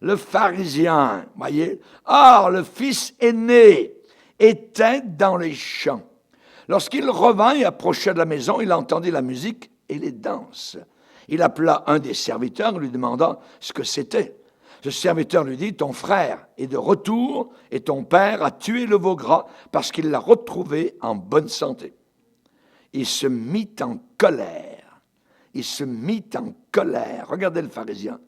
Le pharisien, voyez, le fils aîné était dans les champs. Lorsqu'il revint et approcha de la maison, il entendit la musique et les danses. Il appela un des serviteurs, lui demandant ce que c'était. Ce serviteur lui dit, ton frère est de retour et ton père a tué le veau gras parce qu'il l'a retrouvé en bonne santé. Il se mit en colère. Regardez le pharisien.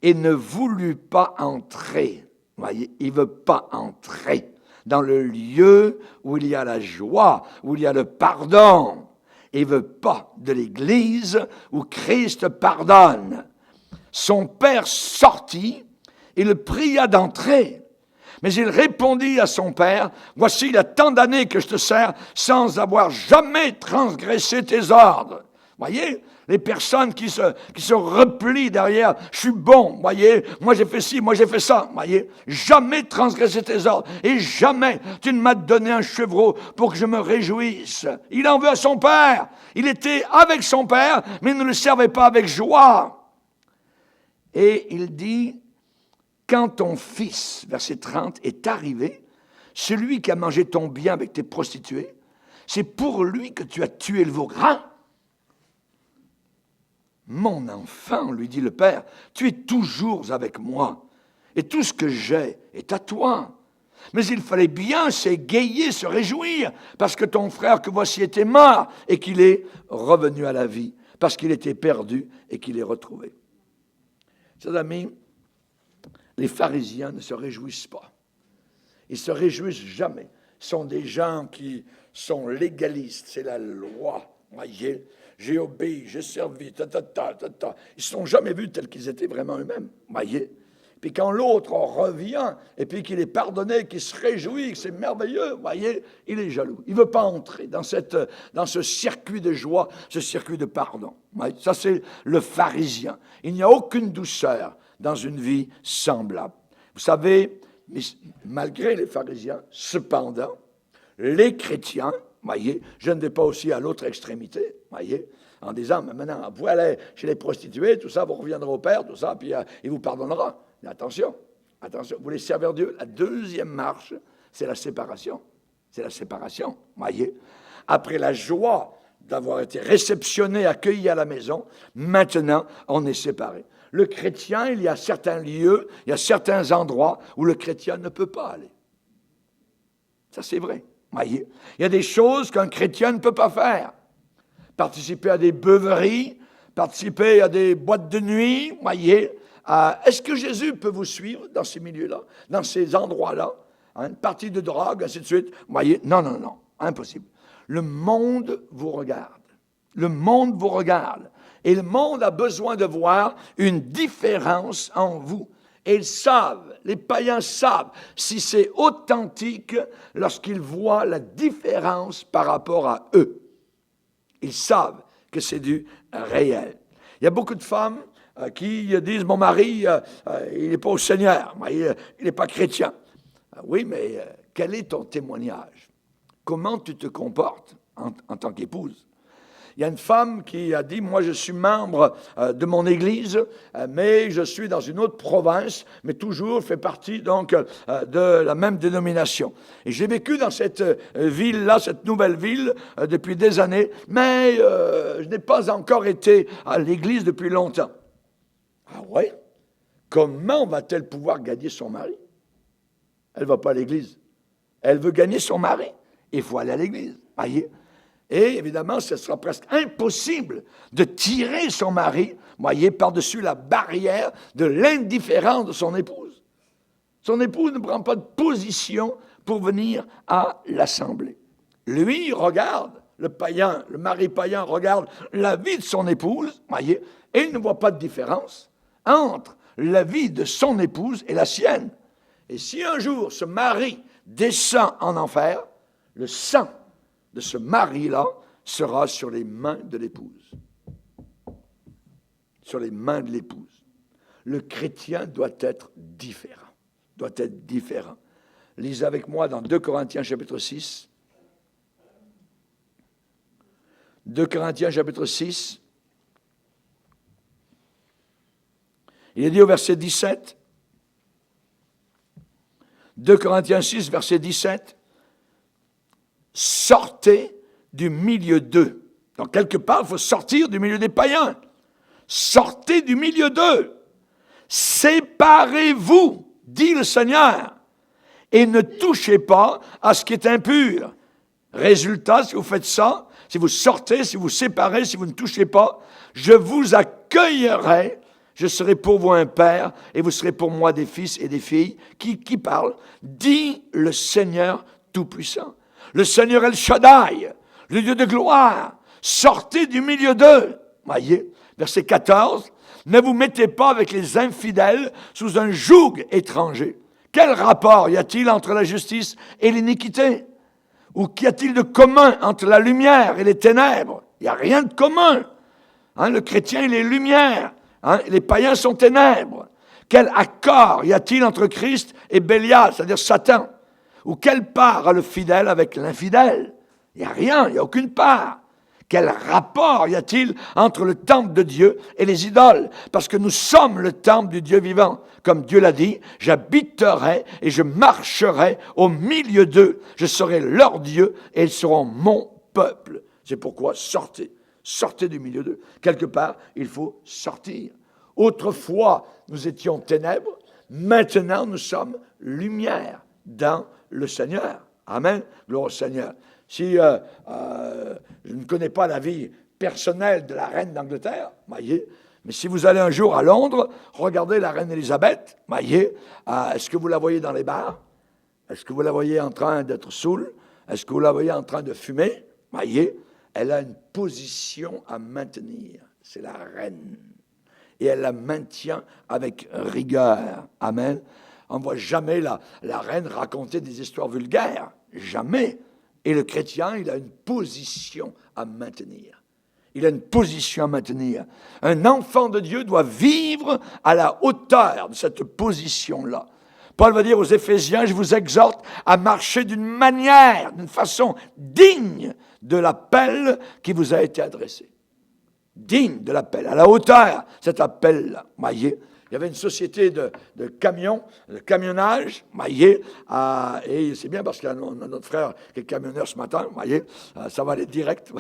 Et ne voulut pas entrer. Voyez, il ne veut pas entrer dans le lieu où il y a la joie, où il y a le pardon. Il ne veut pas de l'Église où Christ pardonne. Son père sortit et le pria d'entrer. Mais il répondit à son père, voici il y a tant d'années que je te sers sans avoir jamais transgressé tes ordres. Voyez, les personnes qui se replient derrière, je suis bon, voyez, moi j'ai fait ci, moi j'ai fait ça, voyez, jamais transgressé tes ordres, et jamais tu ne m'as donné un chevreau pour que je me réjouisse. Il en veut à son père, il était avec son père, mais il ne le servait pas avec joie. Et il dit, quand ton fils, verset 30, est arrivé, celui qui a mangé ton bien avec tes prostituées, c'est pour lui que tu as tué le veau gras. Mon enfant, lui dit le père, tu es toujours avec moi, et tout ce que j'ai est à toi. Mais il fallait bien s'égayer, se réjouir, parce que ton frère que voici était mort, et qu'il est revenu à la vie, parce qu'il était perdu, et qu'il est retrouvé. Chers amis, les pharisiens ne se réjouissent pas. Ils ne se réjouissent jamais. Ce sont des gens qui sont légalistes, c'est la loi, voyez. J'ai obéi, j'ai servi, Ils ne se sont jamais vus tels qu'ils étaient vraiment eux-mêmes, voyez. Puis quand l'autre revient, et puis qu'il est pardonné, qu'il se réjouit, que c'est merveilleux, voyez, il est jaloux. Il ne veut pas entrer dans ce circuit de joie, ce circuit de pardon. Voyez, ça, c'est le pharisien. Il n'y a aucune douceur dans une vie semblable. Vous savez, malgré les pharisiens, cependant, les chrétiens, voyez, je ne vais pas aussi à l'autre extrémité, voyez, en disant, mais maintenant, vous allez chez les prostituées, tout ça, vous reviendrez au Père, tout ça, puis il vous pardonnera. Mais attention, vous voulez servir Dieu. La deuxième marche, c'est la séparation. C'est la séparation, voyez. Après la joie d'avoir été réceptionné, accueilli à la maison, maintenant, on est séparés. Le chrétien, il y a certains lieux, il y a certains endroits où le chrétien ne peut pas aller. Ça, c'est vrai. Voyez, il y a des choses qu'un chrétien ne peut pas faire. Participer à des beuveries, participer à des boîtes de nuit, voyez. Est-ce que Jésus peut vous suivre dans ces milieux-là, dans ces endroits-là? Une partie de drogue, ainsi de suite. Voyez, non, impossible. Le monde vous regarde. Le monde vous regarde. Et le monde a besoin de voir une différence en vous. Et ils savent, les païens savent si c'est authentique lorsqu'ils voient la différence par rapport à eux. Ils savent que c'est du réel. Il y a beaucoup de femmes qui disent, mon mari, il n'est pas au Seigneur, il n'est pas chrétien. Oui, mais quel est ton témoignage? Comment tu te comportes en tant qu'épouse? Il y a une femme qui a dit, moi je suis membre de mon église, mais je suis dans une autre province, mais toujours fait partie donc de la même dénomination. Et j'ai vécu dans cette ville-là, cette nouvelle ville, depuis des années, mais je n'ai pas encore été à l'église depuis longtemps. Ah ouais? Comment va-t-elle pouvoir gagner son mari? Elle ne va pas à l'église. Elle veut gagner son mari. Il faut aller à l'église. Voyez? Et évidemment, ce sera presque impossible de tirer son mari, voyez, par-dessus la barrière de l'indifférence de son épouse. Son épouse ne prend pas de position pour venir à l'assemblée. Lui, il regarde, le païen, le mari païen regarde la vie de son épouse, voyez, et il ne voit pas de différence entre la vie de son épouse et la sienne. Et si un jour ce mari descend en enfer, le sang de ce mari-là sera sur les mains de l'épouse. Sur les mains de l'épouse. Le chrétien doit être différent. Doit être différent. Lisez avec moi dans 2 Corinthiens chapitre 6. 2 Corinthiens chapitre 6. Il est dit au verset 17. 2 Corinthiens 6, verset 17. Sortez du milieu d'eux. Donc, quelque part, il faut sortir du milieu des païens. Sortez du milieu d'eux. Séparez-vous, dit le Seigneur, et ne touchez pas à ce qui est impur. Résultat, si vous faites ça, si vous sortez, si vous séparez, si vous ne touchez pas, je vous accueillerai, je serai pour vous un père, et vous serez pour moi des fils et des filles. Qui parle? Dit le Seigneur Tout-Puissant. Le Seigneur El Shaddai, le Dieu de gloire, sortez du milieu d'eux. Voyez, verset 14, ne vous mettez pas avec les infidèles sous un joug étranger. Quel rapport y a-t-il entre la justice et l'iniquité? Ou qu'y a-t-il de commun entre la lumière et les ténèbres? Il n'y a rien de commun. Le chrétien, il est lumière. Les païens sont ténèbres. Quel accord y a-t-il entre Christ et Bélial, c'est-à-dire Satan? Ou quelle part a le fidèle avec l'infidèle? Il n'y a rien, il n'y a aucune part. Quel rapport y a-t-il entre le temple de Dieu et les idoles? Parce que nous sommes le temple du Dieu vivant. Comme Dieu l'a dit, j'habiterai et je marcherai au milieu d'eux. Je serai leur Dieu et ils seront mon peuple. C'est pourquoi sortez. Sortez du milieu d'eux. Quelque part, il faut sortir. Autrefois, nous étions ténèbres. Maintenant, nous sommes lumière dans le Seigneur. Amen. Gloire au Seigneur. Si je ne connais pas la vie personnelle de la reine d'Angleterre, voyez, mais si vous allez un jour à Londres, regardez la reine Élisabeth, voyez, est-ce que vous la voyez dans les bars? Est-ce que vous la voyez en train d'être saoule? Est-ce que vous la voyez en train de fumer? Voyez, elle a une position à maintenir. C'est la reine. Et elle la maintient avec rigueur. Amen. On ne voit jamais la reine raconter des histoires vulgaires. Jamais. Et le chrétien, il a une position à maintenir. Il a une position à maintenir. Un enfant de Dieu doit vivre à la hauteur de cette position-là. Paul va dire aux Éphésiens, je vous exhorte à marcher d'une manière, d'une façon digne de l'appel qui vous a été adressé. Digne de l'appel, à la hauteur, cet appel-là. Voyez, il y avait une société de camions, de camionnage, voyez, et c'est bien parce qu'on a notre frère qui est camionneur ce matin, voyez, ça va aller direct.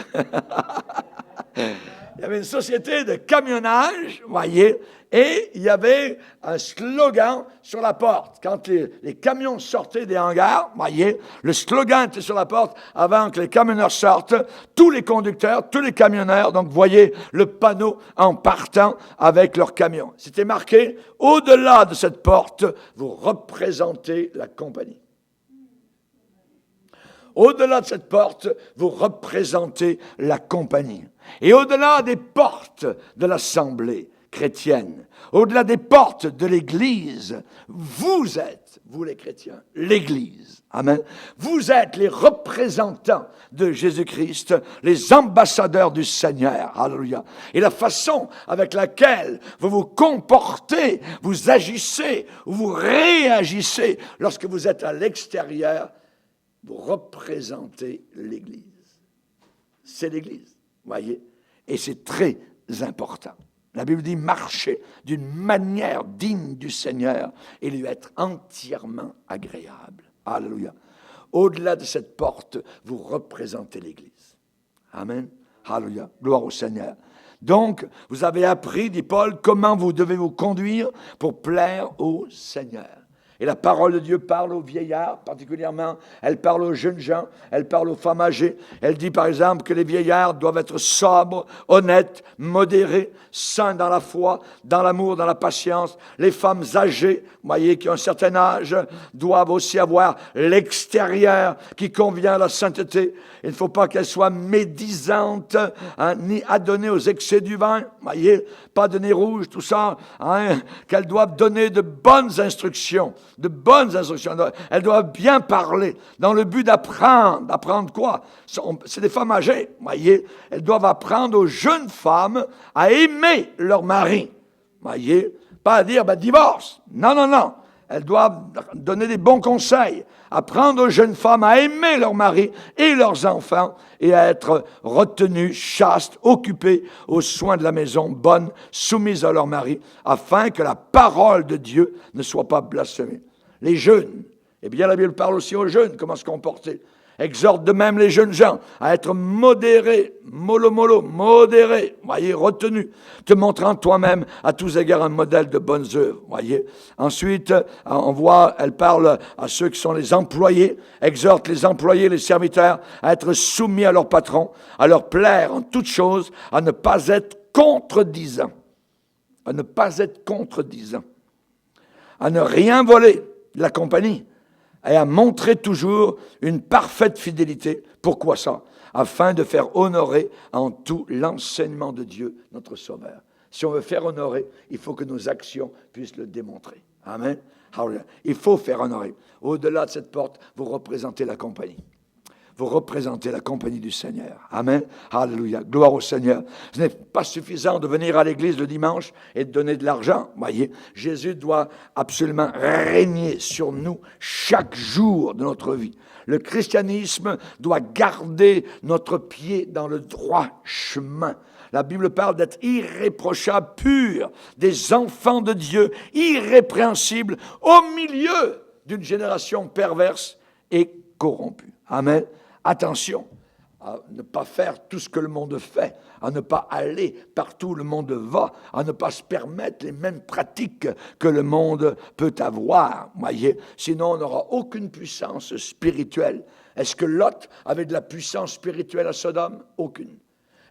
Il y avait une société de camionnage, voyez, et il y avait un slogan sur la porte. Quand les camions sortaient des hangars, voyez, le slogan était sur la porte avant que les camionneurs sortent. Tous les conducteurs, tous les camionneurs, donc voyez le panneau en partant avec leurs camions. C'était marqué, au-delà de cette porte, vous représentez la compagnie. Au-delà de cette porte, vous représentez la compagnie. Et au-delà des portes de l'Assemblée chrétienne, au-delà des portes de l'Église, vous êtes, vous les chrétiens, l'Église. Amen. Vous êtes les représentants de Jésus-Christ, les ambassadeurs du Seigneur. Alléluia. Et la façon avec laquelle vous vous comportez, vous agissez, vous réagissez lorsque vous êtes à l'extérieur, vous représentez l'Église. C'est l'Église, voyez. Et c'est très important. La Bible dit marcher d'une manière digne du Seigneur et lui être entièrement agréable. Alléluia. Au-delà de cette porte, vous représentez l'Église. Amen. Alléluia. Gloire au Seigneur. Donc, vous avez appris, dit Paul, comment vous devez vous conduire pour plaire au Seigneur. Et la parole de Dieu parle aux vieillards, particulièrement. Elle parle aux jeunes gens. Elle parle aux femmes âgées. Elle dit, par exemple, que les vieillards doivent être sobres, honnêtes, modérés, saints dans la foi, dans l'amour, dans la patience. Les femmes âgées, vous voyez, qui ont un certain âge, doivent aussi avoir l'extérieur qui convient à la sainteté. Il ne faut pas qu'elles soient médisantes, hein, ni adonnées aux excès du vin. Vous voyez, pas de nez rouge, tout ça. Hein, qu'elles doivent donner de bonnes instructions. De bonnes instructions. Elles doivent bien parler dans le but d'apprendre. D'apprendre quoi? C'est des femmes âgées, vous voyez. Elles doivent apprendre aux jeunes femmes à aimer leur mari. Vous voyez? Pas à dire, divorce. Non, non, non. Elles doivent donner des bons conseils, apprendre aux jeunes femmes à aimer leur mari et leurs enfants et à être retenues, chastes, occupées aux soins de la maison, bonnes, soumises à leur mari, afin que la parole de Dieu ne soit pas blasphémée. Les jeunes, eh bien la Bible parle aussi aux jeunes, comment se comporter. Exhorte de même les jeunes gens à être modérés, modérés, voyez, retenus, te montrant toi-même à tous égards un modèle de bonnes œuvres, voyez. Ensuite, on voit, elle parle à ceux qui sont les employés, exhorte les employés, les serviteurs à être soumis à leur patron, à leur plaire en toutes choses, à ne pas être contredisants, à ne pas être contredisants, à ne rien voler de la compagnie, et à montrer toujours une parfaite fidélité. Pourquoi ça? Afin de faire honorer en tout l'enseignement de Dieu, notre Sauveur. Si on veut faire honorer, il faut que nos actions puissent le démontrer. Amen. Il faut faire honorer. Au-delà de cette porte, vous représentez la compagnie. Vous représentez la compagnie du Seigneur. Amen. Alléluia. Gloire au Seigneur. Ce n'est pas suffisant de venir à l'église le dimanche et de donner de l'argent. Voyez, Jésus doit absolument régner sur nous chaque jour de notre vie. Le christianisme doit garder notre pied dans le droit chemin. La Bible parle d'être irréprochable, pur, des enfants de Dieu, irrépréhensibles, au milieu d'une génération perverse et corrompue. Amen. Attention à ne pas faire tout ce que le monde fait, à ne pas aller partout où le monde va, à ne pas se permettre les mêmes pratiques que le monde peut avoir. Voyez, sinon on n'aura aucune puissance spirituelle. Est-ce que Lot avait de la puissance spirituelle à Sodome? Aucune.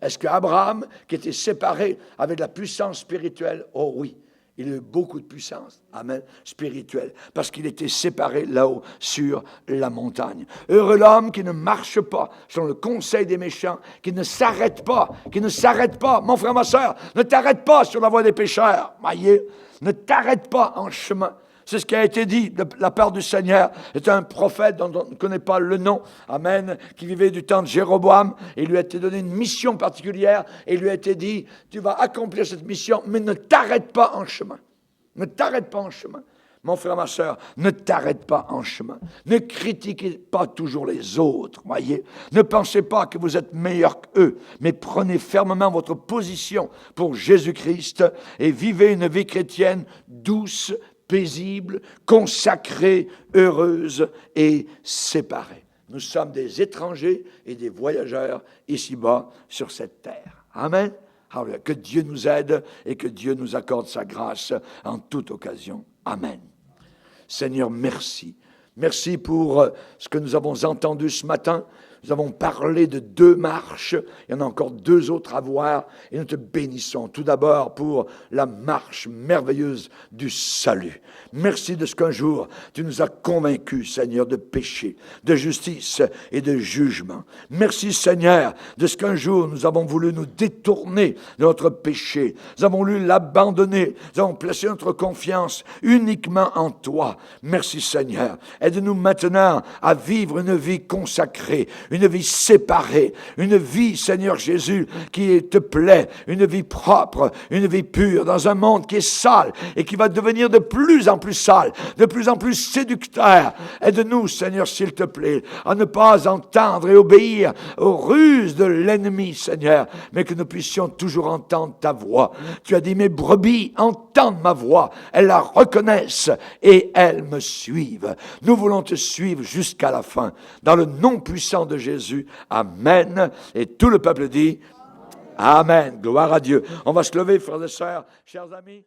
Est-ce qu'Abraham, qui était séparé, avait de la puissance spirituelle? Oh oui. Il a eu beaucoup de puissance, amen, spirituelle, parce qu'il était séparé là-haut sur la montagne. Heureux l'homme qui ne marche pas selon le conseil des méchants, qui ne s'arrête pas, mon frère, ma soeur, ne t'arrête pas sur la voie des pécheurs, voyez, ne t'arrête pas en chemin. C'est ce qui a été dit de la part du Seigneur. C'est un prophète dont on ne connaît pas le nom, amen, qui vivait du temps de Jéroboam. Et il lui a été donné une mission particulière. Et il lui a été dit, tu vas accomplir cette mission, mais ne t'arrête pas en chemin. Ne t'arrête pas en chemin. Mon frère, ma soeur, ne t'arrête pas en chemin. Ne critiquez pas toujours les autres, voyez. Ne pensez pas que vous êtes meilleurs qu'eux, mais prenez fermement votre position pour Jésus-Christ et vivez une vie chrétienne douce, paisible, consacrée, heureuse et séparée. Nous sommes des étrangers et des voyageurs ici-bas sur cette terre. Amen. Alors, que Dieu nous aide et que Dieu nous accorde sa grâce en toute occasion. Amen. Seigneur, merci. Merci pour ce que nous avons entendu ce matin. Nous avons parlé de 2 marches. Il y en a encore 2 autres à voir. Et nous te bénissons tout d'abord pour la marche merveilleuse du salut. Merci de ce qu'un jour, tu nous as convaincus, Seigneur, de péché, de justice et de jugement. Merci, Seigneur, de ce qu'un jour, nous avons voulu nous détourner de notre péché. Nous avons voulu l'abandonner. Nous avons placé notre confiance uniquement en toi. Merci, Seigneur. Aide-nous maintenant à vivre une vie consacrée, une vie séparée, une vie, Seigneur Jésus, qui te plaît, une vie propre, une vie pure, dans un monde qui est sale et qui va devenir de plus en plus sale, de plus en plus séducteur. Aide-nous, Seigneur, s'il te plaît, à ne pas entendre et obéir aux ruses de l'ennemi, Seigneur, mais que nous puissions toujours entendre ta voix. Tu as dit, mes brebis entendent ma voix, elles la reconnaissent et elles me suivent. Nous voulons te suivre jusqu'à la fin, dans le nom puissant de Jésus. Amen. Et tout le peuple dit Amen. Gloire à Dieu. On va se lever, frères et sœurs, chers amis.